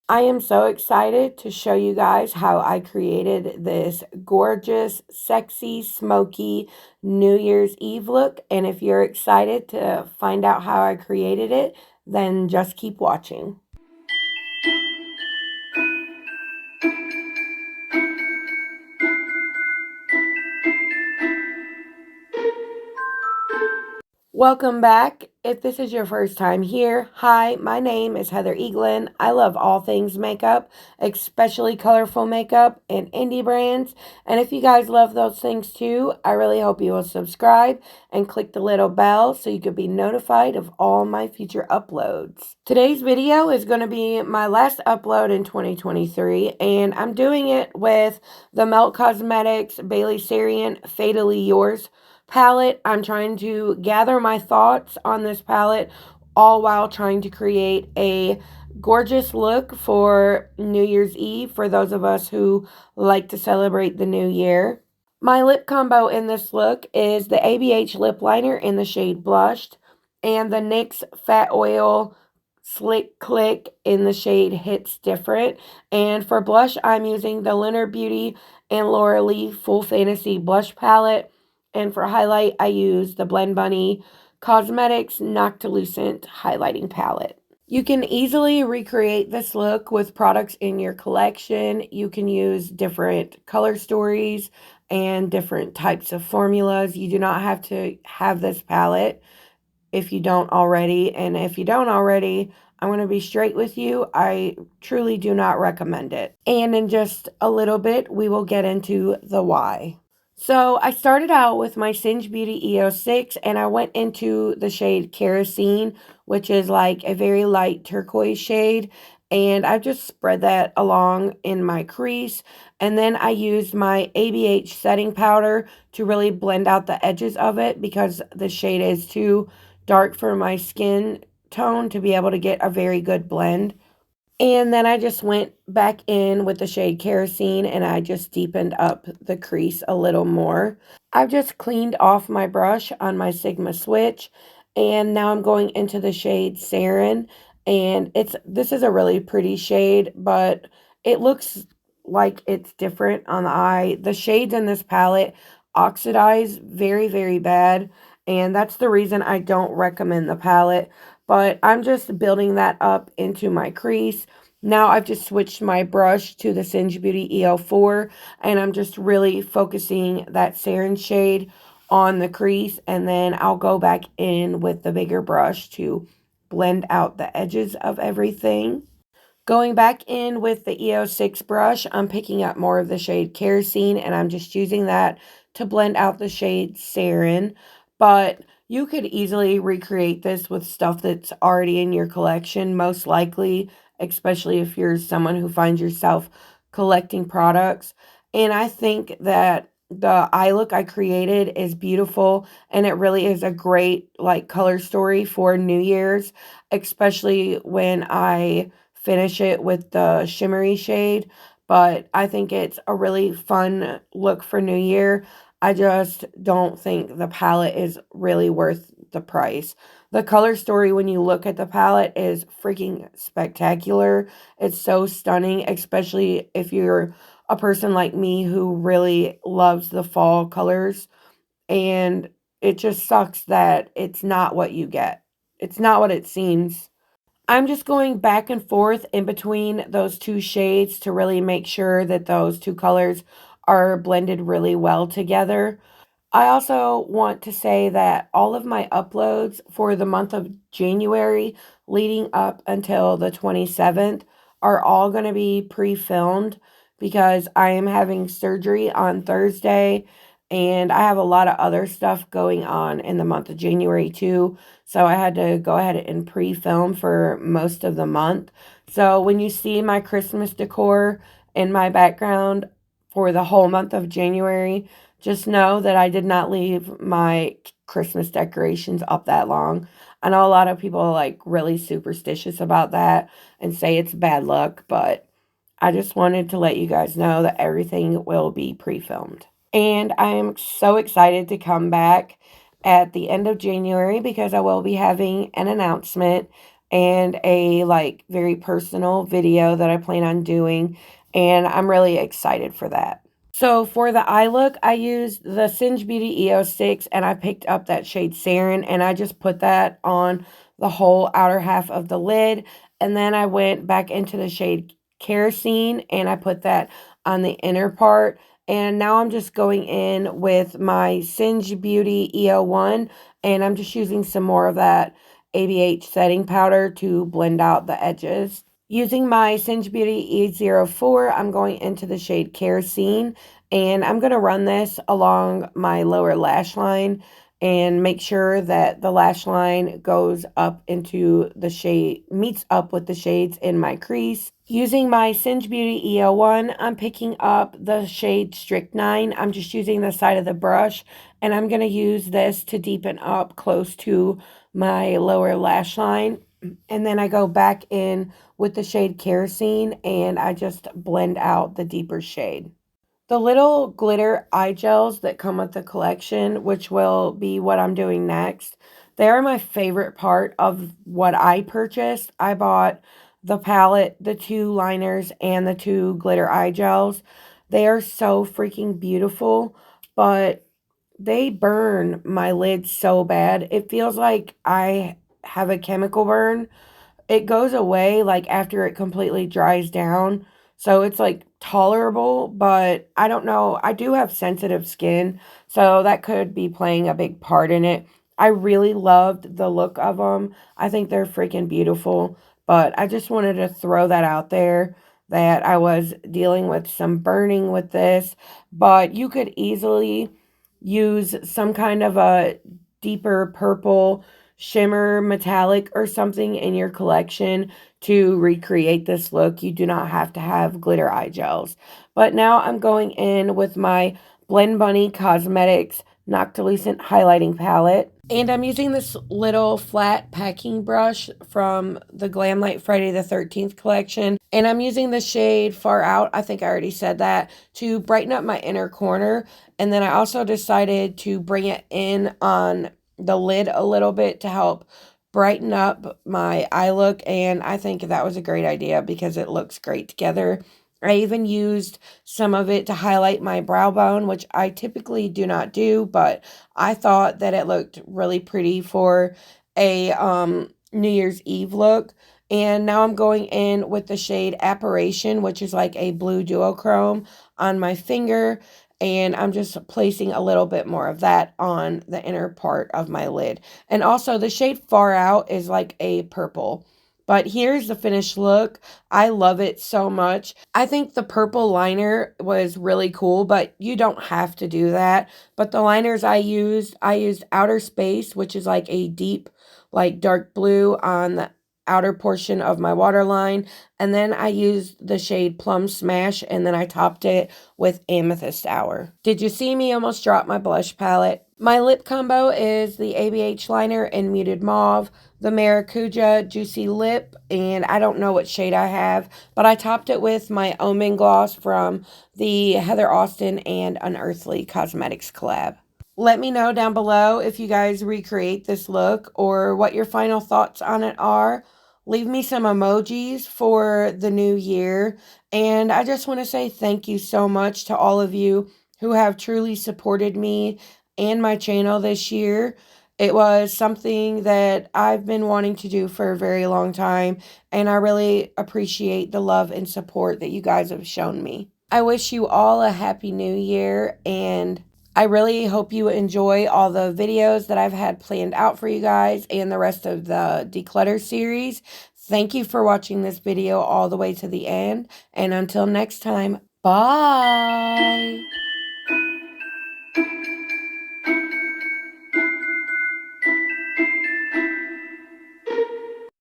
I am so excited to show you guys how I created this gorgeous, sexy, smoky New Year's Eve look. And if you're excited to find out how I created it, then just keep watching. Welcome back. If this is your first time here, hi, my name is Heather Eaglin. I love all things makeup, especially colorful makeup and indie brands. And if you guys love those things too, I really hope you will subscribe and click the little bell so you could be notified of all my future uploads. Today's video is going to be my last upload in 2023, and I'm doing it with the Melt Cosmetics Bailey SARIAN Fatally Yours palette. I'm trying to gather my thoughts on this palette, all while trying to create a gorgeous look for New Year's Eve for those of us who like to celebrate the new year. My lip combo in this look is the ABH lip liner in the shade Blushed and the NYX Fat Oil Slick Click in the shade Hits Different. And for blush, I'm using the LUNAR Beauty and LAURALEE Full Fantasy Blush Palette. And for highlight, I use the BLENDBUNNY Cosmetics Noctilucent Highlighting Palette. You can easily recreate this look with products in your collection. You can use different color stories and different types of formulas. You do not have to have this palette if you don't already. And if you don't already, I'm going to be straight with you. I truly do not recommend it. And in just a little bit, we will get into the why. So I started out with my Singe Beauty EO6 and I went into the shade Kerosene, which is like a very light turquoise shade. And I just spread that along in my crease. And then I used my ABH setting powder to really blend out the edges of it because the shade is too dark for my skin tone to be able to get a very good blend. And then I just went back in with the shade Kerosene and I just deepened up the crease a little more. I've just cleaned off my brush on my Sigma switch and now I'm going into the shade SARIAN, and this is a really pretty shade, but it looks like it's different on the eye. The shades in this palette oxidize very, very bad, and that's the reason I don't recommend the palette. But I'm just building that up into my crease. Now I've just switched my brush to the Singe Beauty EO4, and I'm just really focusing that SARIAN shade on the crease, and then I'll go back in with the bigger brush to blend out the edges of everything. Going back in with the EO6 brush, I'm picking up more of the shade Kerosene, and I'm just using that to blend out the shade SARIAN. But you could easily recreate this with stuff that's already in your collection, most likely, especially if you're someone who finds yourself collecting products. And I think that the eye look I created is beautiful, and it really is a great like color story for New Year's, especially when I finish it with the shimmery shade. But I think it's a really fun look for New Year. I just don't think the palette is really worth the price. The color story when you look at the palette is freaking spectacular. It's so stunning, especially if you're a person like me who really loves the fall colors. And it just sucks that it's not what you get. It's not what it seems. I'm just going back and forth in between those two shades to really make sure that those two colors are blended really well together. I also want to say that all of my uploads for the month of January leading up until the 27th are all going to be pre-filmed because I am having surgery on Thursday and I have a lot of other stuff going on in the month of January too. So I had to go ahead and pre-film for most of the month. So when you see my Christmas decor in my background for the whole month of January, just know that I did not leave my Christmas decorations up that long. I know a lot of people are like really superstitious about that and say it's bad luck, but I just wanted to let you guys know that everything will be pre-filmed. And I'm so excited to come back at the end of January because I will be having an announcement and a like very personal video that I plan on doing, and I'm really excited for that. So for the eye look, I used the Singe Beauty EO6 and I picked up that shade SARIAN and I just put that on the whole outer half of the lid. And then I went back into the shade Kerosene and I put that on the inner part. And now I'm just going in with my Singe Beauty EO1 and I'm just using some more of that ABH setting powder to blend out the edges. Using my Singe Beauty E04, I'm going into the shade Kerosene, and I'm going to run this along my lower lash line and make sure that the lash line goes up into the shade, meets up with the shades in my crease. Using my Singe Beauty EO1, I'm picking up the shade Strychnine. I'm just using the side of the brush, and I'm going to use this to deepen up close to my lower lash line. And then I go back in with the shade Kerosene and I just blend out the deeper shade. The little glitter eye gels that come with the collection, which will be what I'm doing next, they are my favorite part of what I purchased. I bought the palette, the 2 liners, and the 2 glitter eye gels. They are so freaking beautiful, but they burn my lids so bad. It feels like I have a chemical burn. It goes away like after it completely dries down. So it's like tolerable, but I don't know. I do have sensitive skin, so that could be playing a big part in it. I really loved the look of them. I think they're freaking beautiful, but I just wanted to throw that out there that I was dealing with some burning with this, but you could easily use some kind of a deeper purple shimmer metallic or something in your collection to recreate this look. You do not have to have glitter eye gels. But now I'm going in with my BLENDBUNNY Cosmetics Noctilucent Highlighting Palette. And I'm using this little flat packing brush from the Glamlight Friday the 13th collection. And I'm using the shade Far Out, I think I already said that, to brighten up my inner corner. And then I also decided to bring it in on the lid a little bit to help brighten up my eye look, and I think that was a great idea because it looks great together. I even used some of it to highlight my brow bone, which I typically do not do, but I thought that it looked really pretty for a New Year's Eve look. And now I'm going in with the shade Apparition, which is like a blue duochrome, on my finger, and I'm just placing a little bit more of that on the inner part of my lid. And also the shade Far Out is like a purple. But here's the finished look. I love it so much. I think the purple liner was really cool, but you don't have to do that. But the liners I used Outer Space, which is like a deep, like dark blue on the outer portion of my waterline. And then I used the shade Plum Smash, and then I topped it with Amethyst Hour. Did you see me almost drop my blush palette? My lip combo is the ABH liner in Muted Mauve, the Maracuja Juicy Lip, and I don't know what shade I have, but I topped it with my Omen Gloss from the Heather Austin and Unearthly Cosmetics collab. Let me know down below if you guys recreate this look or what your final thoughts on it are. Leave me some emojis for the new year. And I just want to say thank you so much to all of you who have truly supported me and my channel this year. It was something that I've been wanting to do for a very long time, and I really appreciate the love and support that you guys have shown me. I wish you all a happy new year, and I really hope you enjoy all the videos that I've had planned out for you guys and the rest of the declutter series. Thank you for watching this video all the way to the end, and until next time, bye!